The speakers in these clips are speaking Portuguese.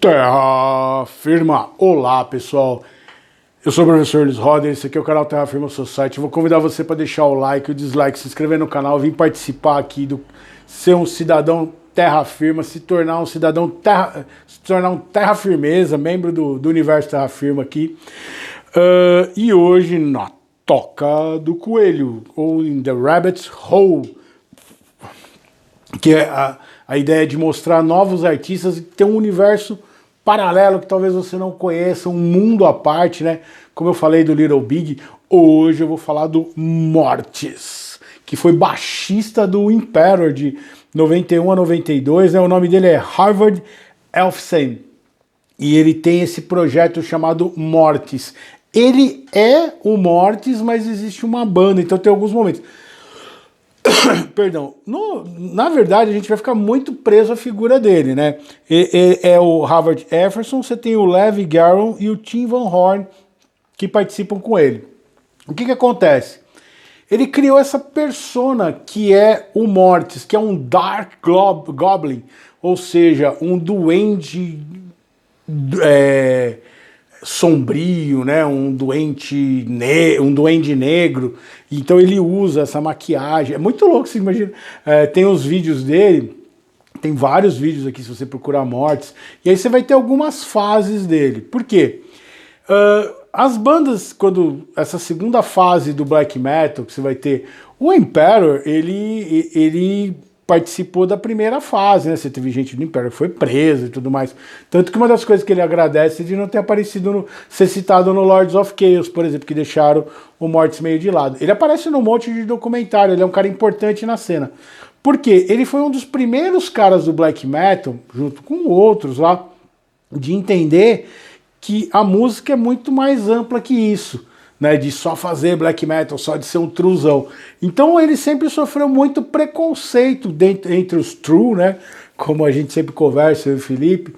Terra Firma. Olá, pessoal. Eu sou o professor Luiz Roder, esse aqui é o canal Terra Firma Society. Eu vou convidar você para deixar o like, o dislike, se inscrever no canal, vir participar aqui do ser um cidadão Terra Firma, se tornar um cidadão Terra Firmeza, membro do universo Terra Firma aqui. E hoje na Toca do Coelho, ou in the Rabbit's Hole, que é a ideia de mostrar novos artistas e ter um universo paralelo que talvez você não conheça, um mundo à parte, né? Como eu falei do Little Big, hoje eu vou falar do Mortis, que foi baixista do Emperor de 91 a 92, né? O nome dele é Harvard Elfsen, e ele tem esse projeto chamado Mortis. Ele é o Mortis, mas existe uma banda, então tem alguns momentos. Perdão, na verdade a gente vai ficar muito preso à figura dele, né? É o Harvard Efferson, você tem o Levi Garron e o Tim Van Horn que participam com ele. O que acontece? Ele criou essa persona que é o Mortis, que é um Dark Goblin, ou seja, um duende sombrio, né? Um duende negro. Então ele usa essa maquiagem. É muito louco, você imagina. Tem os vídeos dele, tem vários vídeos aqui se você procurar Mortis, e aí você vai ter algumas fases dele. Por quê? As bandas, quando essa segunda fase do black metal, que você vai ter o Emperor, ele participou da primeira fase, né? Você teve gente do Império que foi presa e tudo mais. Tanto que uma das coisas que ele agradece é de não ter aparecido, ser citado no Lords of Chaos, por exemplo, que deixaram o Mortis meio de lado. Ele aparece num monte de documentário, ele é um cara importante na cena. Por quê? Ele foi um dos primeiros caras do black metal, junto com outros lá, de entender que a música é muito mais ampla que isso, né, de só fazer black metal, só de ser um truzão. Então ele sempre sofreu muito preconceito entre os true, né, como a gente sempre conversa, eu e o Felipe,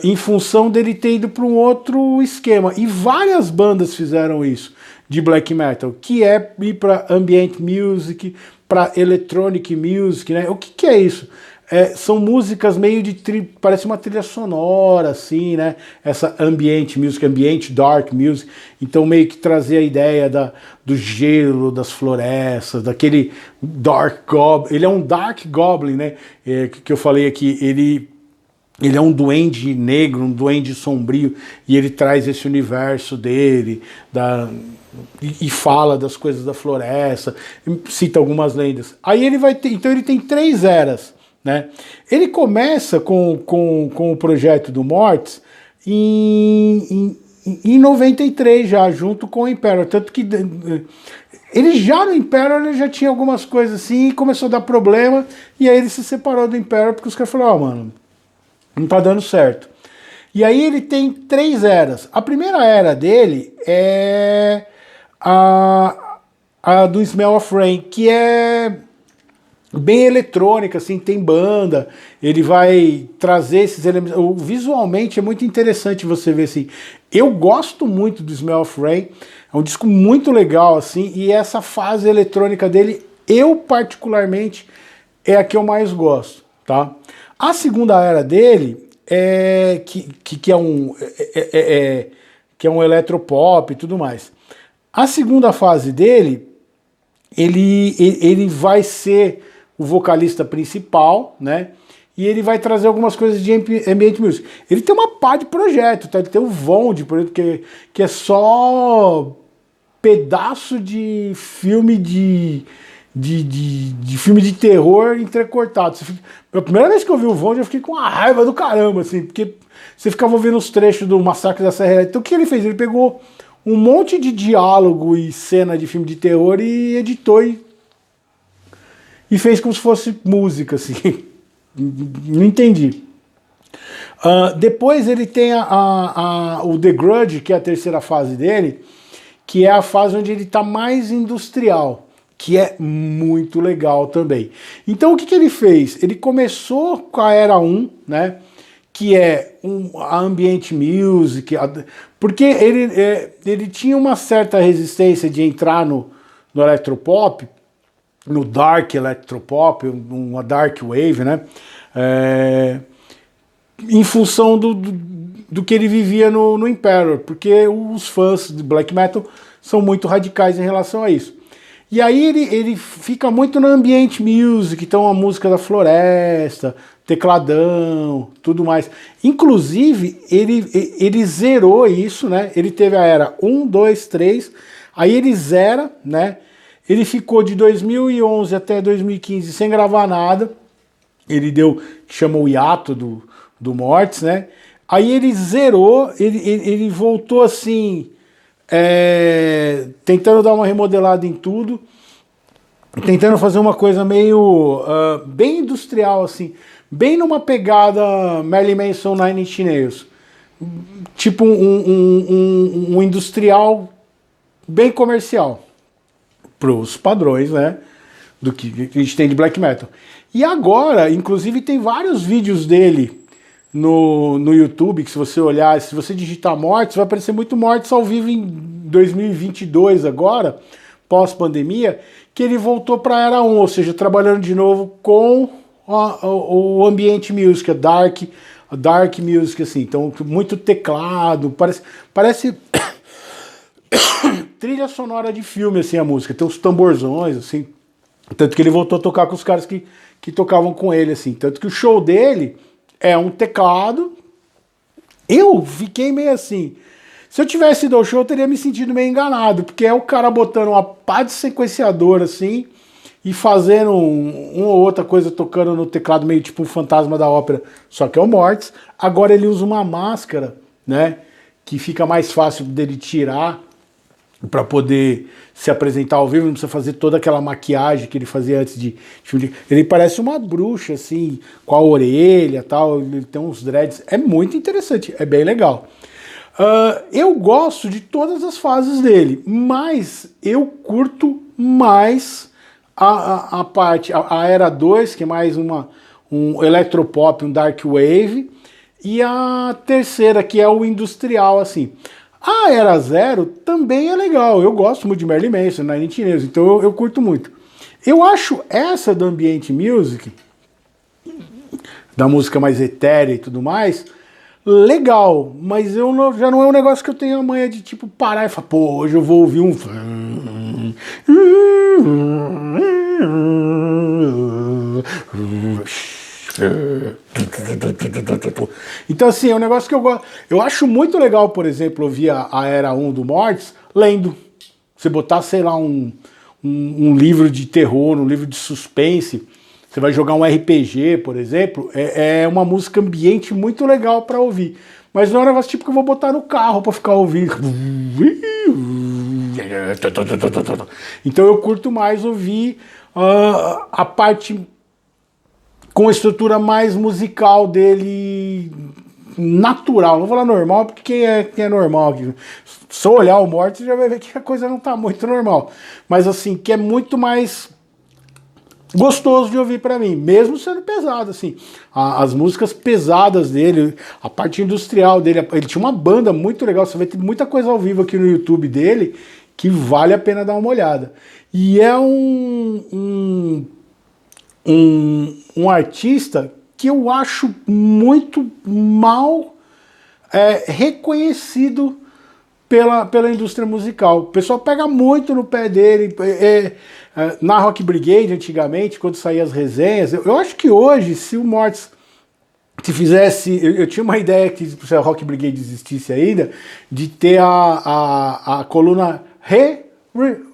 em função dele ter ido para um outro esquema. E várias bandas fizeram isso de black metal, que é ir para ambient music, para electronic music, né? O que é isso? São músicas meio de parece uma trilha sonora, assim, né? Essa ambient music, ambient dark music. Então meio que trazer a ideia do gelo, das florestas, daquele dark goblin. Ele é um dark goblin, né? Que eu falei aqui, ele é um duende negro, um duende sombrio, e ele traz esse universo dele, e fala das coisas da floresta, cita algumas lendas. Aí ele vai ter, então ele tem 3 eras. Né? Ele começa com o projeto do Mortis em 93 já, junto com o Imperial, tanto que ele já no Imperial ele já tinha algumas coisas assim, e começou a dar problema, e aí ele se separou do Imperial, porque os caras falaram, mano, não tá dando certo. E aí ele tem 3 eras. A primeira era dele é a do Smell of Rain, que é bem eletrônica, assim, tem banda, ele vai trazer esses elementos, visualmente é muito interessante você ver assim, eu gosto muito do Smell of Rain, é um disco muito legal, assim, e essa fase eletrônica dele, eu particularmente, é a que eu mais gosto, tá? A segunda era dele, que é um eletropop e tudo mais. A segunda fase dele, ele vai ser o vocalista principal, né? E ele vai trazer algumas coisas de ambient music. Ele tem uma pá de projeto, tá? Ele tem o Vond, por exemplo, que é só pedaço de filme de filme de terror entrecortado. A primeira vez que eu vi o Vond, eu fiquei com uma raiva do caramba, assim, porque você ficava ouvindo os trechos do Massacre da Serra Elétrica. Então o que ele fez? Ele pegou um monte de diálogo e cena de filme de terror e editou e fez como se fosse música, assim. Não entendi. Depois ele tem o The Grudge, que é a terceira fase dele, que é a fase onde ele está mais industrial, que é muito legal também. Então o que ele fez? Ele começou com a Era 1, né, que é a ambient music, porque ele tinha uma certa resistência de entrar no electropop, no dark electropop, uma dark wave, né? em função do que ele vivia no Emperor, porque os fãs de black metal são muito radicais em relação a isso. E aí ele fica muito no ambient music, então a música da floresta, tecladão, tudo mais. Inclusive, ele zerou isso, né? Ele teve a era 1, 2, 3, aí ele zera, né? Ele ficou de 2011 até 2015 sem gravar nada. Ele deu, que chama o hiato do Mortis, né? Aí ele zerou, ele voltou assim, tentando dar uma remodelada em tudo, tentando fazer uma coisa meio bem industrial, assim, bem numa pegada Marilyn Manson, Nine Inch Nails, tipo um industrial bem comercial, para os padrões, né, do que a gente tem de black metal. E agora, inclusive, tem vários vídeos dele no YouTube, que se você olhar, se você digitar Mortis, vai aparecer muito Mortis ao vivo em 2022 agora, pós-pandemia, que ele voltou para a Era 1, ou seja, trabalhando de novo com o ambient music, a dark music, assim, então muito teclado, parece trilha sonora de filme, assim, a música, tem uns tamborzões, assim, tanto que ele voltou a tocar com os caras que tocavam com ele, assim, tanto que o show dele é um teclado. Eu fiquei meio assim, se eu tivesse ido ao show, eu teria me sentido meio enganado, porque é o cara botando uma pá de sequenciador, assim, e fazendo uma ou outra coisa, tocando no teclado, meio tipo o Fantasma da Ópera, só que é o Mortis. Agora ele usa uma máscara, né, que fica mais fácil dele tirar para poder se apresentar ao vivo, não precisa fazer toda aquela maquiagem que ele fazia antes de filme. Ele parece uma bruxa, assim, com a orelha e tal, ele tem uns dreads, é muito interessante, é bem legal. Eu gosto de todas as fases dele, mas eu curto mais a parte, a Era 2, que é mais um electropop, um dark wave, e a terceira, que é o industrial, assim. A Era 0 também é legal, eu gosto muito de Marilyn Manson, Nine Inch Nails, então eu curto muito. Eu acho essa do ambient music, da música mais etérea e tudo mais, legal, mas já não é um negócio que eu tenho a manha de tipo parar e falar, pô, hoje eu vou ouvir um... Então assim, é um negócio que eu gosto. Eu acho muito legal, por exemplo, ouvir a Era 1 do Mortis lendo. Você botar, sei lá, um livro de terror, um livro de suspense, você vai jogar um RPG, por exemplo, é uma música ambiente muito legal para ouvir. Mas não é um negócio tipo que eu vou botar no carro para ficar ouvindo. Então eu curto mais ouvir a parte com a estrutura mais musical dele, natural. Não vou falar normal, porque quem é normal aqui? Se eu olhar o Mortis, você já vai ver que a coisa não tá muito normal. Mas assim, que é muito mais gostoso de ouvir para mim, mesmo sendo pesado, assim. As músicas pesadas dele, a parte industrial dele, ele tinha uma banda muito legal, você vai ter muita coisa ao vivo aqui no YouTube dele, que vale a pena dar uma olhada. E é um artista que eu acho muito mal reconhecido pela indústria musical. O pessoal pega muito no pé dele. Na Rock Brigade, antigamente, quando saíam as resenhas, eu acho que hoje, se o Mortis se fizesse... Eu tinha uma ideia que, se a Rock Brigade existisse ainda, de ter a coluna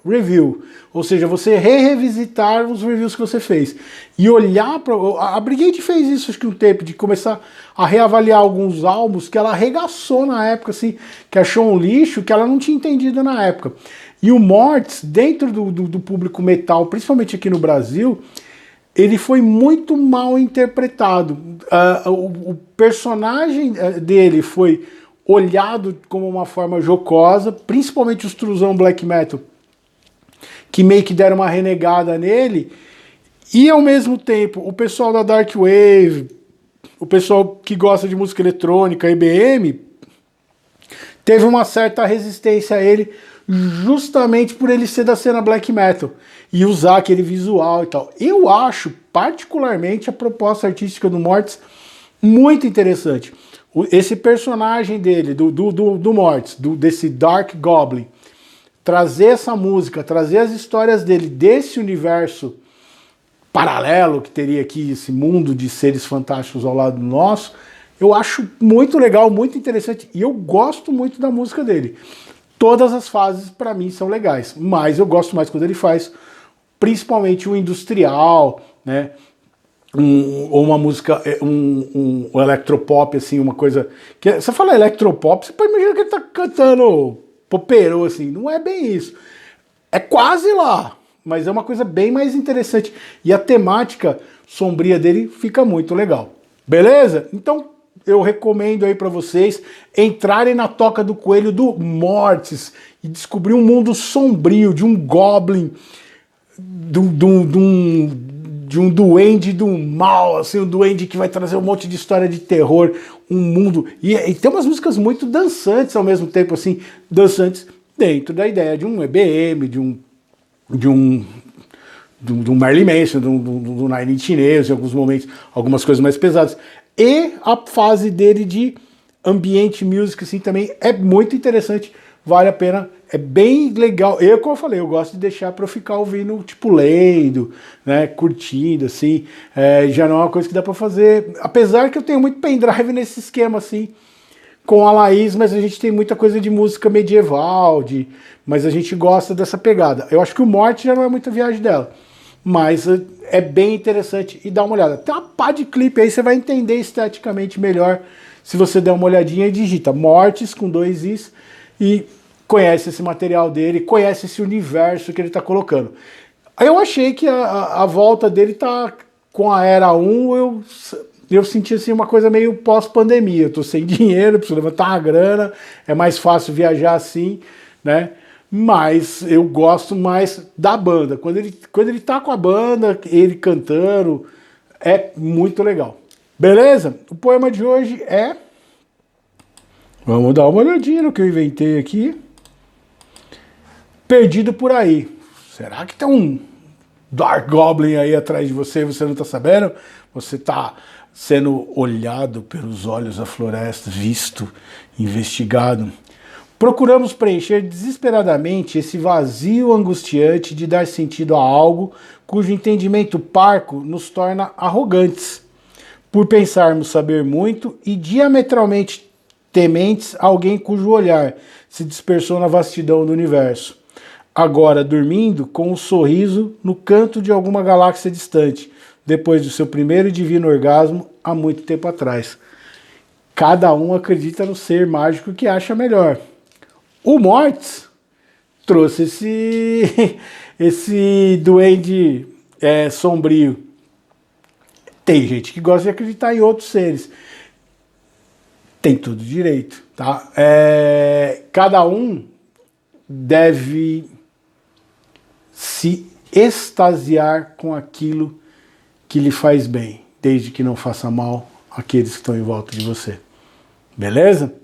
review, ou seja, você revisitar os reviews que você fez e olhar para... A Brigade fez isso, acho que um tempo, de começar a reavaliar alguns álbuns que ela arregaçou na época, assim, que achou um lixo, que ela não tinha entendido na época. E o Mortis, dentro do público metal, principalmente aqui no Brasil, ele foi muito mal interpretado. O personagem dele foi olhado como uma forma jocosa, principalmente os truzão black metal, que meio que deram uma renegada nele, e ao mesmo tempo o pessoal da Dark Wave, o pessoal que gosta de música eletrônica, IBM, teve uma certa resistência a ele, justamente por ele ser da cena black metal, e usar aquele visual e tal. Eu acho, particularmente, a proposta artística do Mortis Muito interessante. Esse personagem dele, do Mortis, desse Dark Goblin, trazer essa música, trazer as histórias dele desse universo paralelo que teria aqui, esse mundo de seres fantásticos ao lado nosso, eu acho muito legal, muito interessante, e eu gosto muito da música dele. Todas as fases, para mim, são legais, mas eu gosto mais quando ele faz, principalmente o industrial, né? Ou uma música, um electropop, assim, uma coisa... Você fala electropop, você pode imaginar que ele tá cantando popero, assim, não é bem isso. É quase lá, mas é uma coisa bem mais interessante. E a temática sombria dele fica muito legal. Beleza? Então, eu recomendo aí para vocês entrarem na Toca do Coelho do Mortis e descobrir um mundo sombrio, de um goblin, de um duende do mal, assim, um duende que vai trazer um monte de história de terror, um mundo... E tem umas músicas muito dançantes ao mesmo tempo, assim, dançantes dentro da ideia de um EBM, de um Marilyn Manson, do Nine Inch Nails, em alguns momentos, algumas coisas mais pesadas. E a fase dele de ambient music, assim, também é muito interessante, vale a pena, é bem legal. Como eu falei, eu gosto de deixar para eu ficar ouvindo, tipo, lendo, né, curtindo, assim, já não é uma coisa que dá para fazer, apesar que eu tenho muito pendrive nesse esquema, assim, com a Laís, mas a gente tem muita coisa de música medieval, mas a gente gosta dessa pegada. Eu acho que o Morte já não é muita viagem dela, mas é bem interessante e dá uma olhada. Tem uma pá de clipe aí, você vai entender esteticamente melhor se você der uma olhadinha e digita Mortis com 2 Is e conhece esse material dele, conhece esse universo que ele está colocando. Eu achei que a volta dele tá com a Era 1, eu senti assim uma coisa meio pós-pandemia. Eu tô sem dinheiro, preciso levantar uma grana, é mais fácil viajar assim, né? Mas eu gosto mais da banda. Quando ele tá com a banda, ele cantando, é muito legal. Beleza? O poema de hoje é... Vamos dar uma olhadinha no que eu inventei aqui. Perdido por aí. Será que tem um Dark Goblin aí atrás de você e você não tá sabendo? Você tá sendo olhado pelos olhos da floresta, visto, investigado. Procuramos preencher desesperadamente esse vazio angustiante de dar sentido a algo cujo entendimento parco nos torna arrogantes, por pensarmos saber muito e diametralmente tementes a alguém cujo olhar se dispersou na vastidão do universo, agora dormindo com um sorriso no canto de alguma galáxia distante, depois do seu primeiro e divino orgasmo há muito tempo atrás. Cada um acredita no ser mágico que acha melhor. O Mortis trouxe esse duende sombrio. Tem gente que gosta de acreditar em outros seres. Tem tudo direito, tá? Cada um deve se extasiar com aquilo que lhe faz bem, desde que não faça mal àqueles que estão em volta de você. Beleza?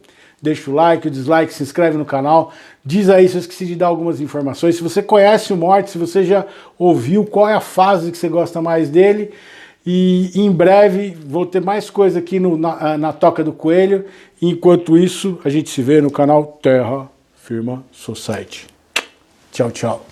Deixa o like, o dislike, se inscreve no canal, diz aí se eu esqueci de dar algumas informações, se você conhece o Mortis, se você já ouviu, qual é a fase que você gosta mais dele, e em breve vou ter mais coisa aqui na Toca do Coelho, enquanto isso a gente se vê no canal Terra Firma Society. Tchau, tchau.